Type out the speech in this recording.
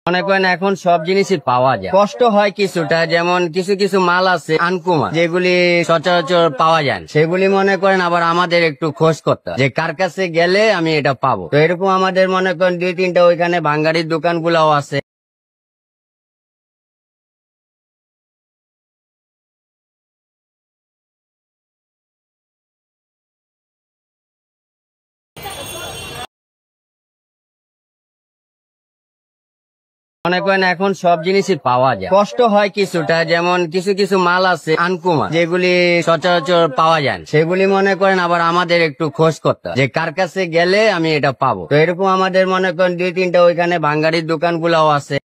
মনে করেন এখন সব জিনিসই পাওয়া যায়, কষ্ট হয় কিছুটা, যেমন কিছু কিছু মাল আছে আনকমন যেগুলি সচরাচর পাওয়া যায় না। সেগুলি মনে করেন আবার আমাদের একটু খোঁজ করতে হয় যে কার কাছে গেলে আমি এটা পাবো। তো এরকম আমাদের মনে করেন 2-3টা ওইখানে ভাঙ্গারির দোকান গুলাও আছে। মনে করেন এখন সব জিনিসই পাওয়া যায়, কষ্ট হয় কিছুটা, যেমন কিছু কিছু মাল আছে আনকমন যেগুলি সচরাচর পাওয়া যায় না। সেগুলি মনে করেন আবার আমাদের একটু খোঁজ করতে হয় যে কার কাছে গেলে আমি এটা পাবো। তো এরকম আমাদের মনে করেন 2-3টা ওইখানে ভাঙ্গারির দোকান গুলাও আছে।